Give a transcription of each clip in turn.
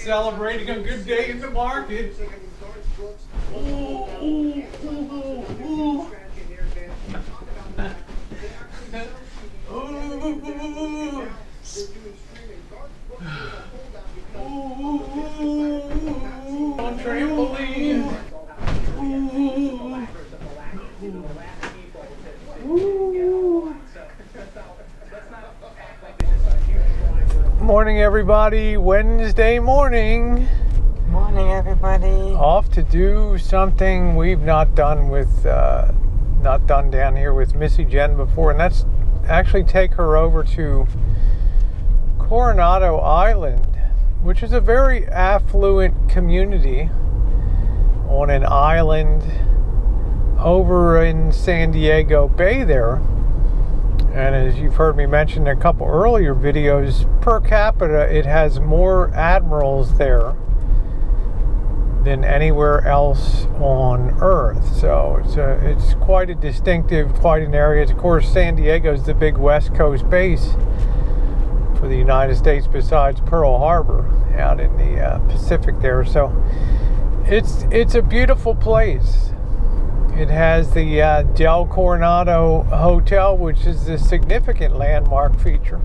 Celebrating a good day in the market. Ooh, ooh, ooh, ooh. Ooh. Ooh. On trampoline. Ooh. Ooh. Morning, everybody. Wednesday morning. Morning, everybody. Off to do something we've not done down here with Missy Jen before, and that's actually take her over to Coronado Island, which is a very affluent community on an island over in San Diego Bay there. And as you've heard me mention in a couple earlier videos, per capita it has more admirals there than anywhere else on Earth. So it's quite a distinctive, quite an area. Of course, San Diego is the big West Coast base for the United States besides Pearl Harbor out in the Pacific there. So it's a beautiful place. It has the Del Coronado Hotel, which is a significant landmark feature.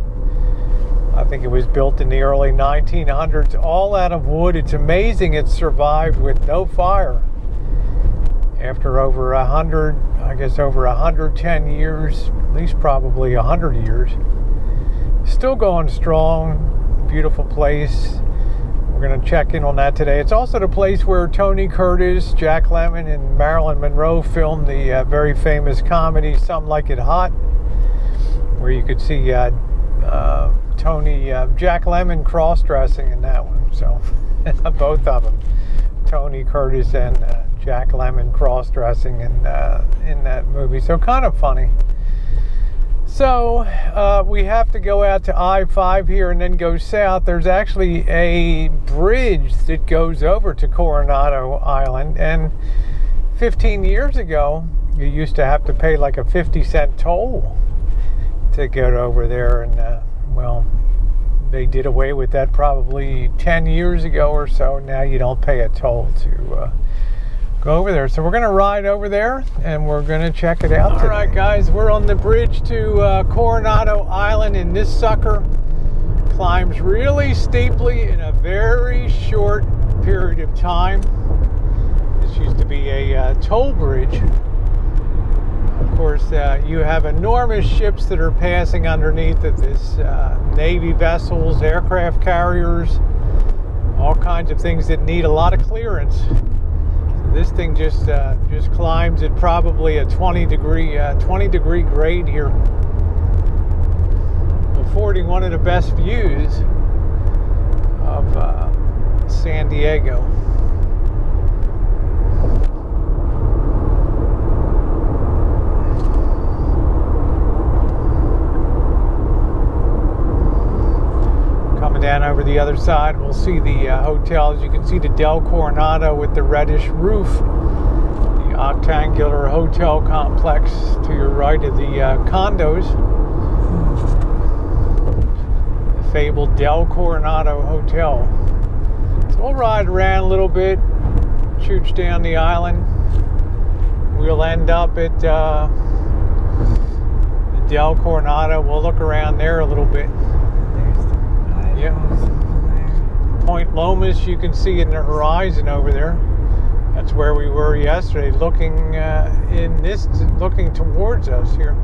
I think it was built in the early 1900s, all out of wood. It's amazing it survived with no fire after over 110 years, at least probably 100 years. Still going strong, beautiful place. We're going to check in on that today. It's also the place where Tony Curtis, Jack Lemmon, and Marilyn Monroe filmed the very famous comedy Some Like It Hot, where you could see Jack Lemmon cross-dressing in that one. So both of them, Tony Curtis and Jack Lemmon cross-dressing in that movie. So kind of funny. So we have to go out to I-5 here and then go south. There's actually a bridge that goes over to Coronado Island, and 15 years ago you used to have to pay like a 50-cent toll to get over there, and well, they did away with that probably 10 years ago or so. Now you don't pay a toll to go over there. So we're going to ride over there and we're going to check it out today. All right, guys, we're on the bridge to Coronado Island, and this sucker climbs really steeply in a very short period of time. This used to be a toll bridge. Of course, you have enormous ships that are passing underneath of this, Navy vessels, aircraft carriers, all kinds of things that need a lot of clearance. So this thing just climbs at probably a 20 degree grade here, affording one of the best views of San Diego. Down over the other side, we'll see the hotels. You can see the Del Coronado with the reddish roof, the octangular hotel complex to your right of the condos, the fabled Del Coronado Hotel. So we'll ride around a little bit, chooch down the island. We'll end up at the Del Coronado. We'll look around there a little bit. Yeah. Point Lomas, you can see in the horizon over there. That's where we were yesterday, looking towards us here.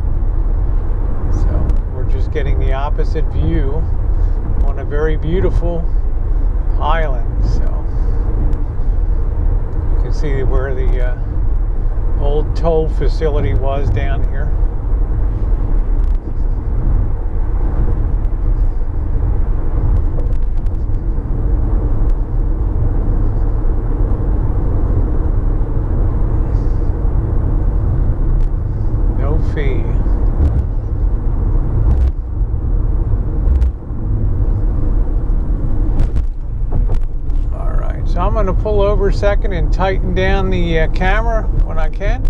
So we're just getting the opposite view on a very beautiful island. So you can see where the old toll facility was down here. Fee. All right, so I'm going to pull over a second and tighten down the camera when I can,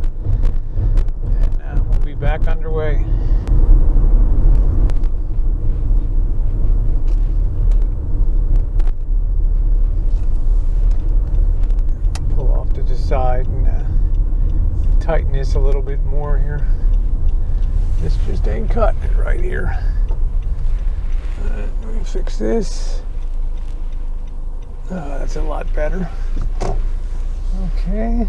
and we'll be back underway. side and tighten this a little bit more here. This just ain't cutting it right here. Let me fix this. That's a lot better. Okay.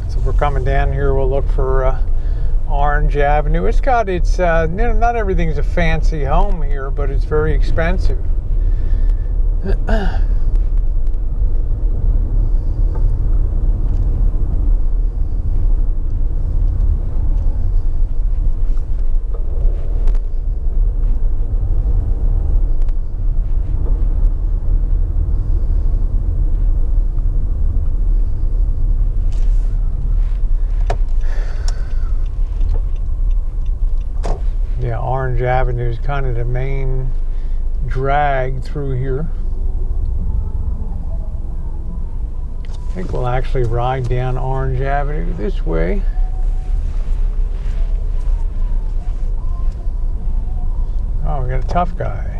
So we're coming down here. We'll look for Orange Avenue. It's got its, not everything's a fancy home here, but it's very expensive. Yeah, Orange Avenue is kind of the main drag through here. I think we'll actually ride down Orange Avenue this way. Oh, we got a tough guy.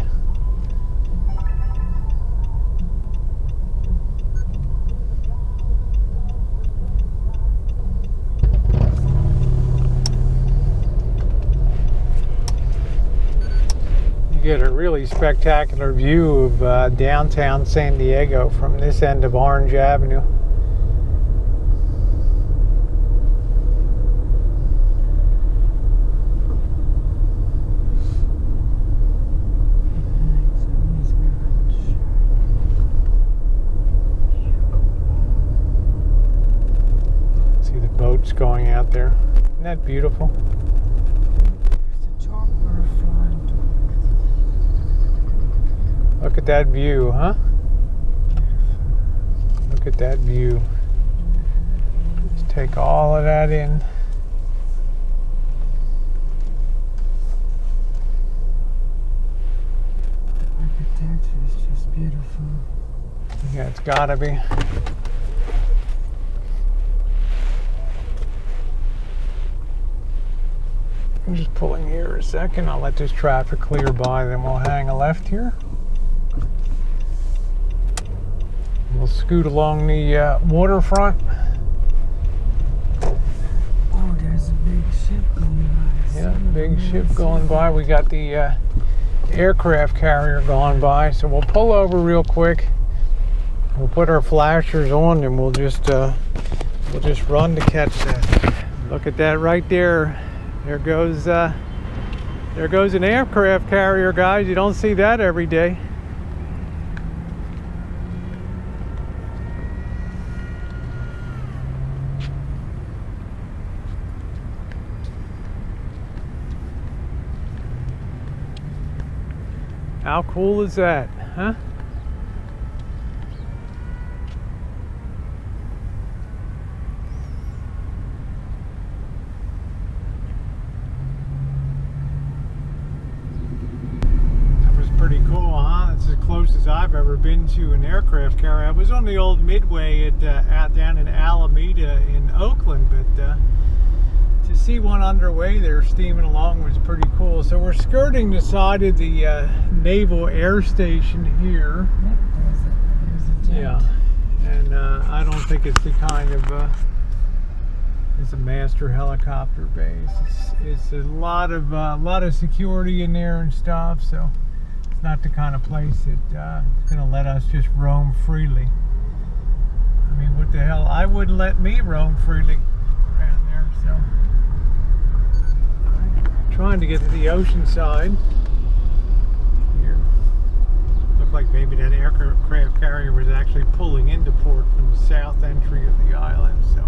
Get a really spectacular view of downtown San Diego from this end of Orange Avenue. See the boats going out there. Isn't that beautiful? Look at that view, huh? Look at that view. Just take all of that in. Architecture is just beautiful. Yeah, it's gotta be. I'm just pulling here a second. I'll let this traffic clear by, then we'll hang a left here. We'll scoot along the waterfront. Oh, there's a big ship going by. Yeah, big ship going by. We got the aircraft carrier going by. So we'll pull over real quick. We'll put our flashers on and we'll just run to catch that. Look at that right there. There goes an aircraft carrier, guys. You don't see that every day. How cool is that, huh? That was pretty cool, huh? That's as close as I've ever been to an aircraft carrier. I was on the old Midway at down in Alameda in Oakland, but to see one underway there steaming along was pretty cool. So we're skirting the side of the Naval Air Station here. Yep, there's a jet. Yeah, and I don't think it's the kind of it's a master helicopter base. It's a lot of security in there and stuff. So it's not the kind of place that is going to let us just roam freely. I mean, what the hell? I wouldn't let me roam freely around there. So. Trying to get to the ocean side here. Looked like maybe that aircraft carrier was actually pulling into port from the south entry of the island. So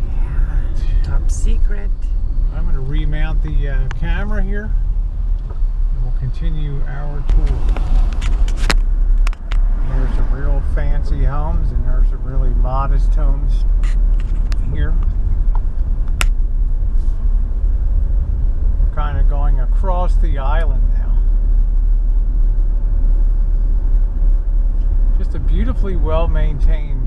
Yeah, top secret. I'm going to remount the camera here and we'll continue our tour. There's some real fancy homes and there's some really modest homes here. Kind of going across the island now. Just a beautifully well maintained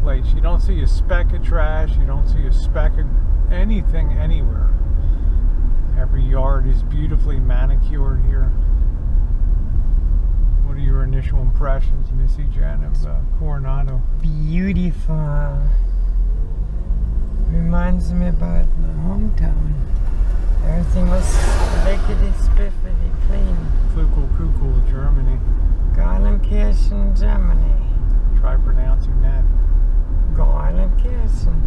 place. You don't see a speck of trash, you don't see a speck of anything anywhere. Every yard is beautifully manicured here. What are your initial impressions, Missy Jen, of Coronado? Beautiful. Reminds me about my hometown. Everything was lickety spiffity clean. Flukelkugel, Germany. Geilenkirchen, Germany. Try pronouncing that. Geilenkirchen.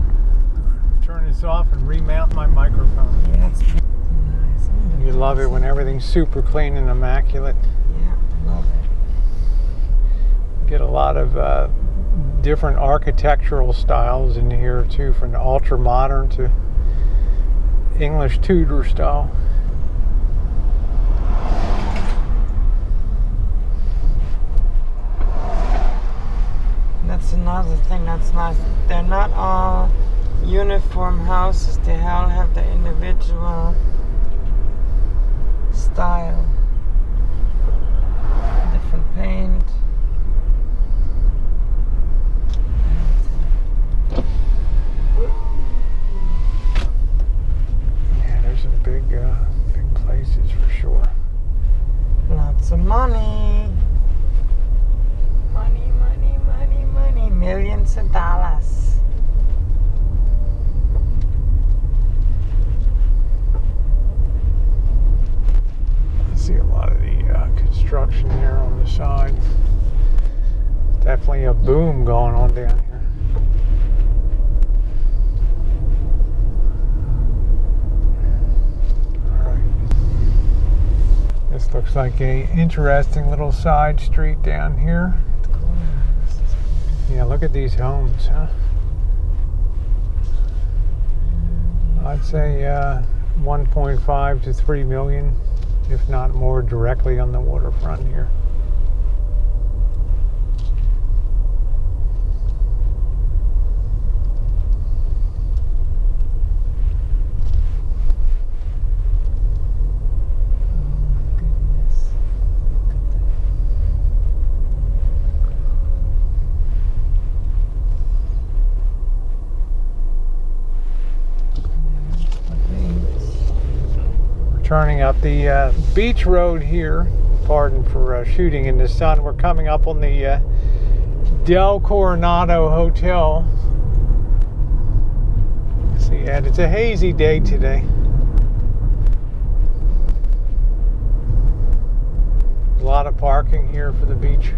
Turn this off and remount my microphone. Yeah, it's nice. You love it when everything's super clean and immaculate. Yeah, love it. Get a lot of different architectural styles in here too, from the ultra modern to English Tudor style. That's another thing that's nice. They're not all uniform houses. They all have their individual style. Different paint. Yeah, there's some big places for sure. Lots of money. Money, money, money, money. Millions of dollars. I see a lot of the construction there on the side. Definitely a boom going on down here. This looks like a interesting little side street down here. Yeah, look at these homes, huh? I'd say 1.5 to 3 million, if not more, directly on the waterfront here. Turning up the beach road here. Pardon for shooting in the sun. We're coming up on the Del Coronado Hotel. See, and it's a hazy day today. A lot of parking here for the beach.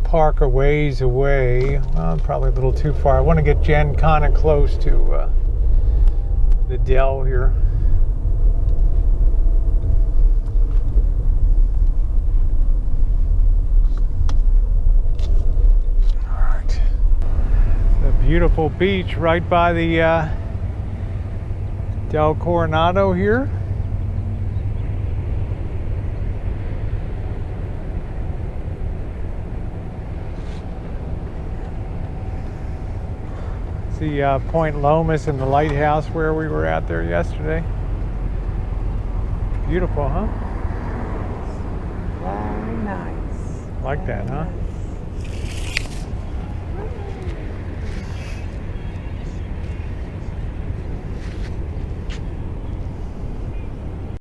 Park a ways away, well, probably a little too far. I want to get Jen kind of close to the Dell here. All right, it's a beautiful beach right by the Del Coronado here. See Point Lomas and the lighthouse where we were out there yesterday. Beautiful, huh? Very nice. Like that, huh? Nice.